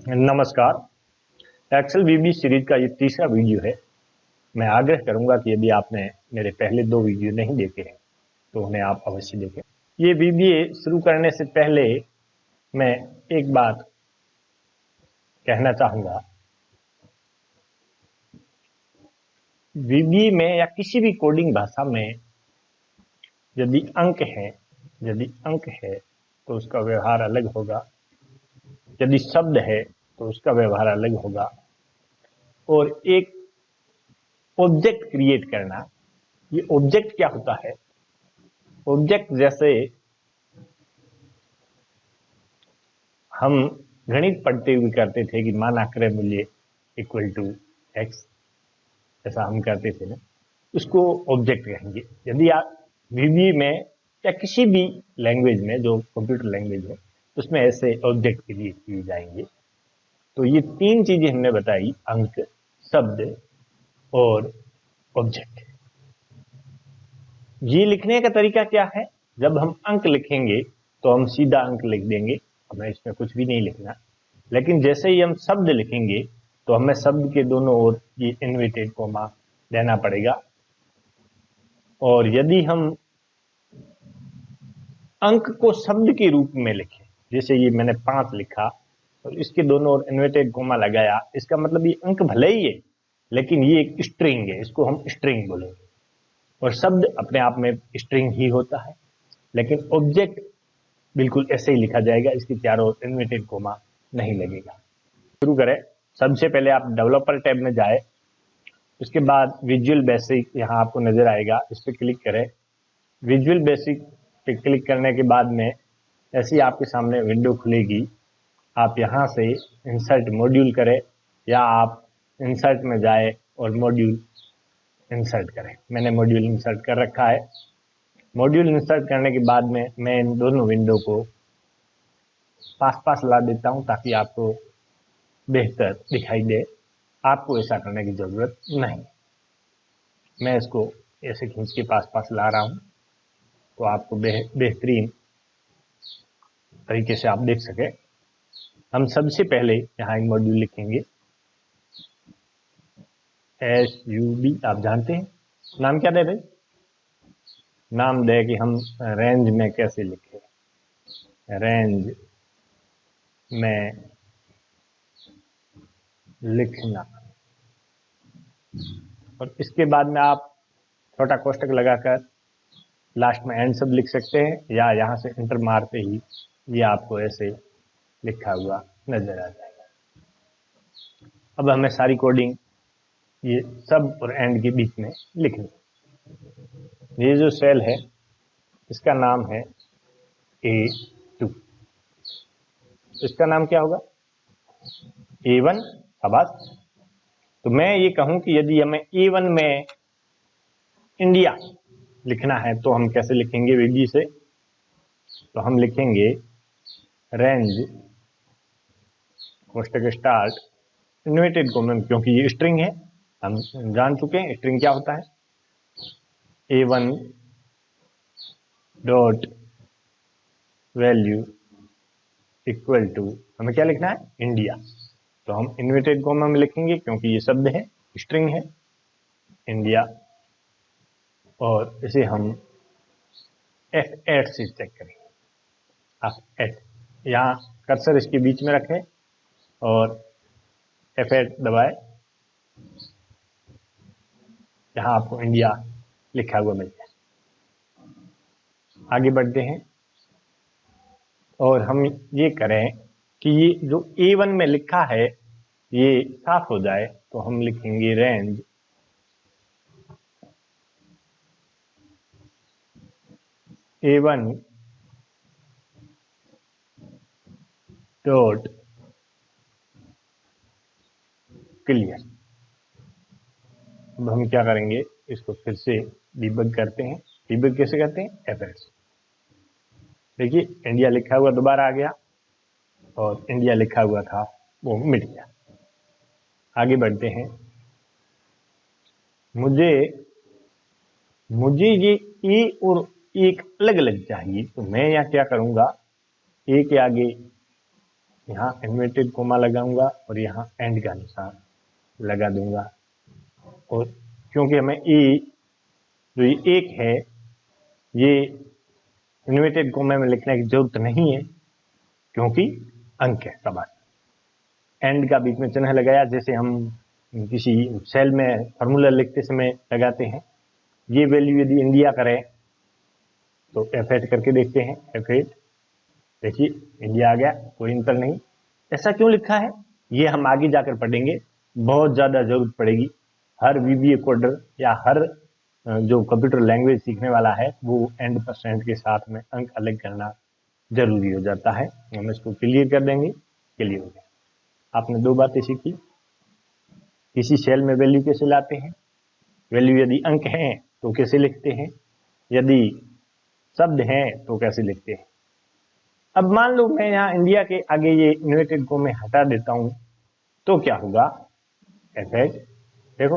नमस्कार। एक्सेल वीबी सीरीज का ये तीसरा वीडियो है। मैं आग्रह करूंगा कि यदि आपने मेरे पहले 2 वीडियो नहीं देखे हैं तो उन्हें आप अवश्य देखें। ये वीबीए शुरू करने से पहले मैं एक बात कहना चाहूंगा। वीबीए में या किसी भी कोडिंग भाषा में यदि अंक है तो उसका व्यवहार अलग होगा। यदि शब्द है तो उसका व्यवहार अलग होगा। और एक ऑब्जेक्ट क्रिएट करना, ये ऑब्जेक्ट क्या होता है? ऑब्जेक्ट जैसे हम गणित पढ़ते हुए करते थे कि मानाक्रय मूल्य इक्वल टू एक्स, ऐसा हम करते थे ना, उसको ऑब्जेक्ट कहेंगे। यदि आप वीबी में या किसी भी लैंग्वेज में जो कंप्यूटर लैंग्वेज है उसमें ऐसे ऑब्जेक्ट क्रिएट किए जाएंगे। तो ये 3 चीजें हमने बताई, अंक, शब्द और ऑब्जेक्ट। ये लिखने का तरीका क्या है? जब हम अंक लिखेंगे तो हम सीधा अंक लिख देंगे, हमें इसमें कुछ भी नहीं लिखना। लेकिन जैसे ही हम शब्द लिखेंगे तो हमें शब्द के दोनों ओर ये इन्वर्टेड कोमा देना पड़ेगा। और यदि हम अंक को शब्द के रूप में लिखें, जैसे ये मैंने 5 लिखा और इसके दोनों ओर इन्वर्टेड कोमा लगाया, इसका मतलब ये अंक भले ही है लेकिन ये एक स्ट्रिंग है, इसको हम स्ट्रिंग बोलेंगे। और शब्द अपने आप में स्ट्रिंग ही होता है, लेकिन ऑब्जेक्ट बिल्कुल ऐसे ही लिखा जाएगा, इसके चारों ओर इन्वर्टेड कोमा नहीं लगेगा। शुरू करें। सबसे पहले आप डेवलपर टैब में जाए, उसके बाद विजुअल बेसिक यहाँ आपको नजर आएगा, इस पर क्लिक करें। विजुअल बेसिक पे क्लिक करने के बाद में ऐसी आपके सामने विंडो खुलेगी। आप यहाँ से इंसर्ट मॉड्यूल करें या आप इंसर्ट में जाए और मॉड्यूल इंसर्ट करें। मैंने मॉड्यूल इंसर्ट कर रखा है। मॉड्यूल इंसर्ट करने के बाद में मैं इन दोनों विंडो को पास ला देता हूं ताकि आपको बेहतर दिखाई दे। आपको ऐसा करने की जरूरत नहीं। मैं इसको ऐसे खींच के पास ला रहा हूं तो आपको बेहतरीन तरीके से आप देख सके। हम सबसे पहले यहाँ एक मॉड्यूल लिखेंगे, SUB। आप जानते हैं नाम क्या दे भाई? नाम दे कि हम रेंज में कैसे लिखें। रेंज में लिखना, और इसके बाद में आप छोटा कोष्टक लगाकर लास्ट में एंड सब लिख सकते हैं, या यहाँ से इंटर मारते ही ये आपको ऐसे लिखा हुआ नजर आ जाएगा। अब हमें सारी कोडिंग ये सब और एंड के बीच में लिखनी। ये जो सेल है इसका नाम है A2। इसका नाम क्या होगा? A1। शाबाश। तो मैं ये कहूं कि यदि हमें A1 में इंडिया लिखना है तो हम कैसे लिखेंगे विधि से? तो हम लिखेंगे रेंज कोष्टक स्टार्ट इन्वर्टेड कोमा, क्योंकि ये स्ट्रिंग है, हम जान चुके हैं स्ट्रिंग क्या होता है। A1 dot value equal to, हमें क्या लिखना है? इंडिया। तो हम इन्वर्टेड कोमा में लिखेंगे क्योंकि ये शब्द है, स्ट्रिंग है, इंडिया। और इसे हम F8 से चेक करेंगे। F8 यहाँ कर्सर इसके बीच में रखें और F8 दबाए, यहाँ आपको इंडिया लिखा हुआ मिल जाए। आगे बढ़ते हैं और हम ये करें कि ये जो A1 में लिखा है ये साफ हो जाए, तो हम लिखेंगे रेंज A1 डॉट क्लियर। अब हम क्या करेंगे, इसको फिर से डिबग करते हैं। डिबग कैसे करते हैं? F8। देखिए इंडिया लिखा हुआ दोबारा आ गया और इंडिया लिखा हुआ था वो मिट गया। आगे बढ़ते हैं। मुझे ये ए और एक अलग अलग चाहिए, तो मैं यहाँ क्या करूंगा, ए के आगे यहाँ इन्वर्टेड कोमा लगाऊंगा और यहाँ एंड का निशान लगा दूंगा। और क्योंकि हमें ए जो ये एक है ये इन्वर्टेड कोमे में लिखने की जरूरत नहीं है क्योंकि अंक है सवाल। एंड का बीच में चिन्ह लगाया जैसे हम किसी सेल में फार्मूला लिखते समय लगाते हैं। ये वैल्यू यदि इंडिया करें तो F8 करके देखते हैं। F8 देखिए इंडिया आ गया, कोई अंतर नहीं। ऐसा क्यों लिखा है ये हम आगे जाकर पढ़ेंगे, बहुत ज़्यादा जरूरत पड़ेगी। हर VBA कोडर या हर जो कंप्यूटर लैंग्वेज सीखने वाला है वो एंड परसेंट के साथ में अंक अलग करना जरूरी हो जाता है। हम इसको क्लियर कर देंगे। क्लियर हो गया। आपने दो बातें सीखी, किसी सेल में वैल्यू कैसे लाते हैं, वैल्यू यदि अंक हैं तो कैसे लिखते हैं, यदि शब्द हैं तो कैसे लिखते हैं। अब मान लो मैं यहाँ इंडिया के आगे ये इन्वर्टेड कोमे हटा देता हूं तो क्या होगा। F8 देखो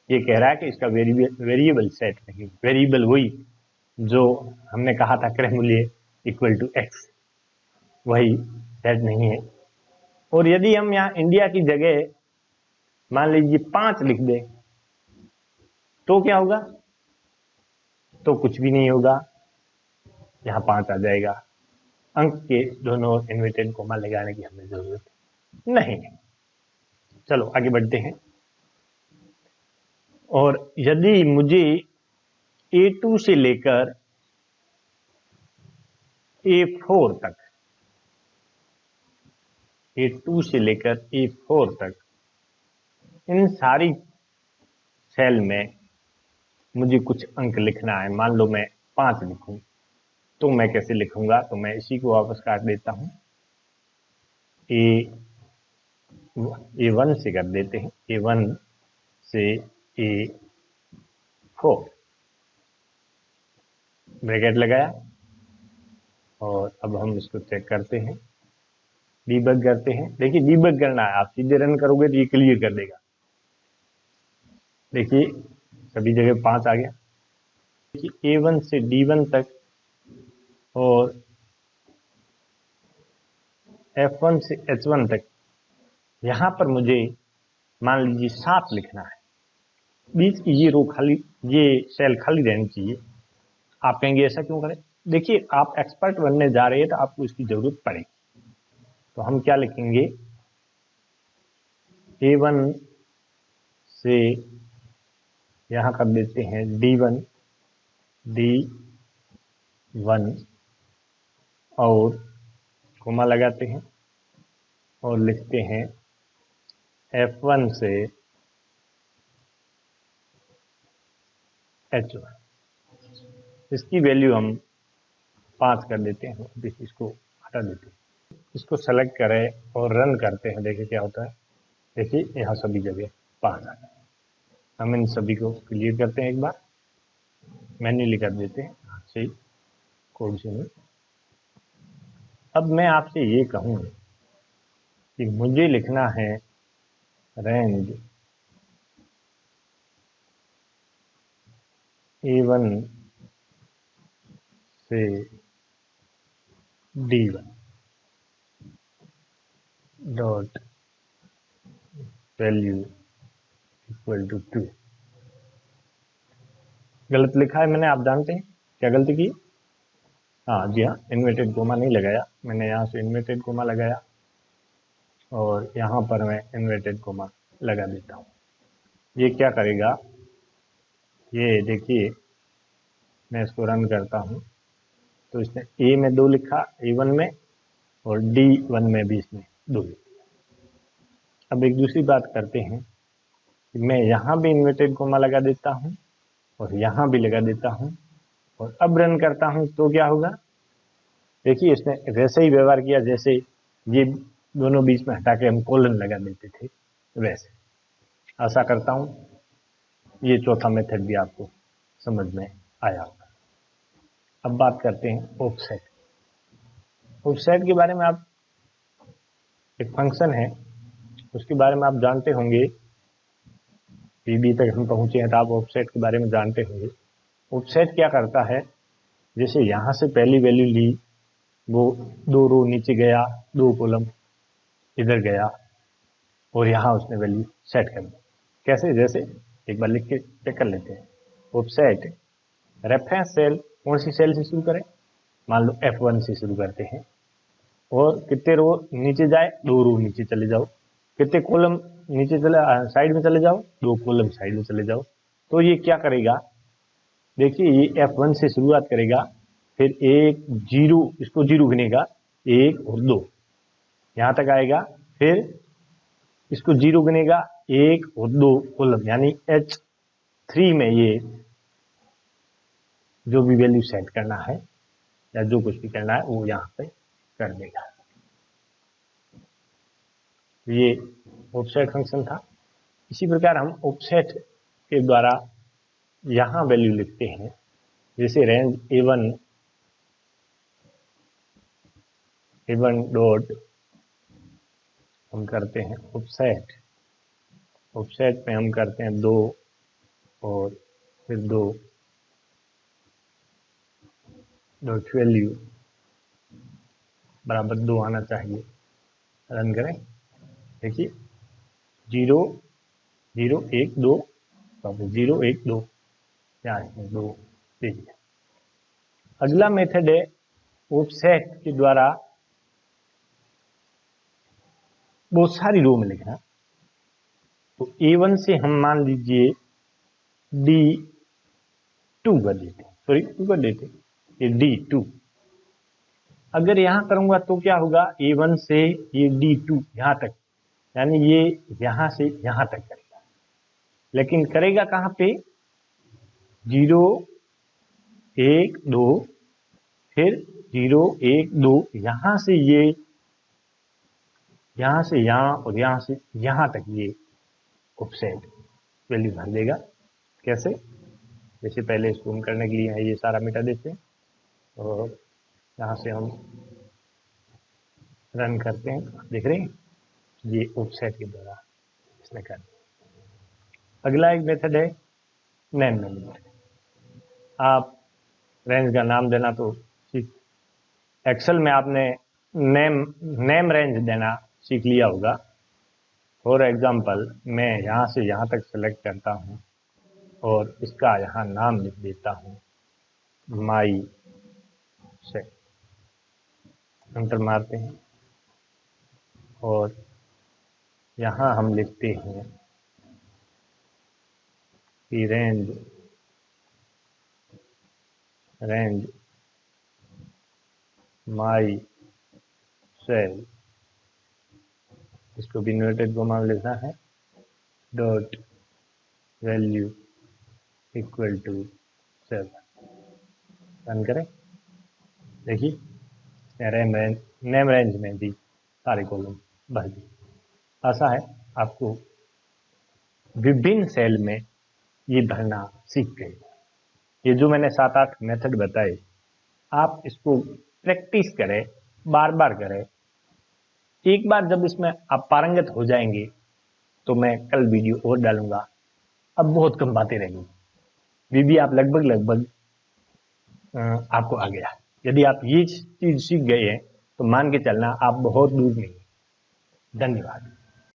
ये कह रहा है कि इसका वेरिएबल सेट नहीं, वेरिएबल वही जो हमने कहा था क्रय मूल्य इक्वल टू x, वही सेट नहीं है। और यदि हम यहाँ इंडिया की जगह मान लीजिए 5 लिख दे तो क्या होगा, तो कुछ भी नहीं होगा, यहाँ 5 आ जाएगा। अंक के दोनों इन्वर्टेड कोमा लगाने की हमें जरूरत नहीं है। चलो आगे बढ़ते हैं। और यदि मुझे A2 से लेकर A4 तक, A2 से लेकर A4 तक इन सारी सेल में मुझे कुछ अंक लिखना है, मान लो मैं 5 लिखूं तो मैं कैसे लिखूंगा। तो मैं इसी को वापस काट देता हूं, A1 से कर देते हैं, A1 से A4 ब्रैकेट लगाया और अब हम इसको चेक करते हैं, डीबग करते हैं। देखिए डीबग करना है, आप सीधे रन करोगे तो ये क्लियर कर देगा। देखिए सभी जगह 5 आ गया। देखिए A1 से D1 तक और F1 से H1 तक, यहाँ पर मुझे मान लीजिए 7 लिखना है। बीच की ये रो खाली, ये सेल खाली रहनी चाहिए। आप कहेंगे ऐसा क्यों करें, देखिए आप एक्सपर्ट बनने जा रहे हैं तो आपको इसकी जरूरत पड़ेगी। तो हम क्या लिखेंगे, A1 से यहाँ कर देते हैं D1 और कोमा लगाते हैं और लिखते हैं F1 से H1। इसकी वैल्यू हम 5 कर देते हैं। देखिए इसको हटा देते हैं, इसको सेलेक्ट करें और रन करते हैं, देखिए क्या होता है। देखिए यहाँ सभी जगह 5 आ गए। हम इन सभी को क्लियर करते हैं, एक बार मैन्युअली कर देते हैं से कोड से नहीं। अब मैं आपसे ये कहूँ कि मुझे लिखना है रेंज A1 से D1 dot value equal to 2। गलत लिखा है मैंने, आप जानते हैं क्या गलती की। हाँ जी हाँ, इन्वर्टेड कोमा नहीं लगाया मैंने, यहाँ से इन्वर्टेड कोमा लगाया और यहाँ पर मैं इन्वर्टेड कोमा लगा देता हूँ। ये क्या करेगा, ये देखिए मैं इसको रन करता हूँ तो इसने A में 2 लिखा, A1 में, और D1 में भी इसने 2 लिखा। अब एक दूसरी बात करते हैं कि मैं यहाँ भी इन्वर्टेड कोमा लगा देता हूँ और यहाँ भी लगा देता हूँ और अब रन करता हूँ तो क्या होगा। देखिए इसने वैसे ही व्यवहार किया जैसे ये दोनों बीच में हटा के हम कोलन लगा देते थे वैसे। आशा करता हूँ ये चौथा मेथड भी आपको समझ में आया होगा। अब बात करते हैं ऑफसेट। ऑफसेट के बारे में आप, एक फंक्शन है उसके बारे में आप जानते होंगे, VBA तक हम पहुंचे हैं तो आप ऑफसेट के बारे में जानते होंगे। ऑफसेट क्या करता है, जैसे यहाँ से पहली वैल्यू ली, वो 2 रो नीचे गया, 2 कॉलम, इधर गया और यहाँ उसने वैल्यू सेट कर दी। कैसे? जैसे एक बार लिख के चेक कर लेते हैं। ऑफसेट रेफरेंस सेल कौन सी सेल से शुरू करें? मान लो F1 से शुरू करते हैं और कितने रो नीचे जाए? 2 रो नीचे चले जाओ। कितने कॉलम नीचे चले साइड में चले जाओ? 2 कॉलम साइड में चले जाओ। तो ये क्या करेगा? देखिए ये F1 से शुरुआत करेगा, फिर 1 0 इसको 0 गिनेगा, 1 और 2 यहाँ तक आएगा, फिर इसको 0 गिनेगा, 1 और 2 कॉलम यानी H3 में ये जो भी वैल्यू सेट करना है या जो कुछ भी करना है वो यहाँ पे कर देगा। ये ऑफसेट फंक्शन था। इसी प्रकार हम ऑफसेट के द्वारा यहाँ वैल्यू लिखते हैं, जैसे रेंज A1 डॉट हम करते हैं ऑफसेट। ऑफसेट में हम करते हैं 2 और फिर 2 डॉट वैल्यू बराबर 2 आना चाहिए। रन करें, देखिए 0 0 1 2 0 1 2 यहाँ 2 देखिए। अगला मेथड है ऑफसेट के द्वारा बहुत सारी रो में लिखना। तो A1 से हम मान लीजिए D2 कर देते, सॉरी 2 कर देते, ये D2। अगर यहाँ करूंगा तो क्या होगा? A1 से ये D2 यहाँ तक, यानी ये यहाँ से यहाँ तक करेगा। लेकिन करेगा कहाँ पे? 0 1 2 फिर 0 1 2 यहाँ से ये, यहाँ से यहाँ और यहाँ से यहाँ तक ये ऑफसेट वैल्यू भर देगा। कैसे? जैसे पहले इसको हम करने के लिए ये सारा मिटा देते हैं और यहाँ से हम रन करते हैं, देख रहे हैं ये ऑफसेट के द्वारा इसने कर दिया। अगला एक मेथड है नेम मेथड। आप रेंज का नाम देना तो सीख, एक्सेल में आपने नेम रेंज देना सीख लिया होगा। फॉर एग्जाम्पल मैं यहाँ से यहाँ तक सेलेक्ट करता हूँ और इसका यहाँ नाम लिख देता हूँ माई से, एंटर मारते हैं और यहाँ हम लिखते हैं कि रेंज माई सेल, इसको भी इन्वर्टेड कॉमा लिखना है, dot value equal to 7। Run करें, देखिए नेम रेंज में भी सारे कॉलम भर दिए। ऐसा है आपको विभिन्न सेल में ये भरना सीख गए। ये जो मैंने 7-8 मेथड बताए, आप इसको प्रैक्टिस करें, बार बार करें। एक बार जब इसमें आप पारंगत हो जाएंगे तो मैं कल वीडियो और डालूंगा। अब बहुत कम बातें रहेंगी, भी आप लगभग आपको आ गया। यदि आप ये चीज सीख गए हैं तो मान के चलना आप बहुत दूर नहीं। धन्यवाद।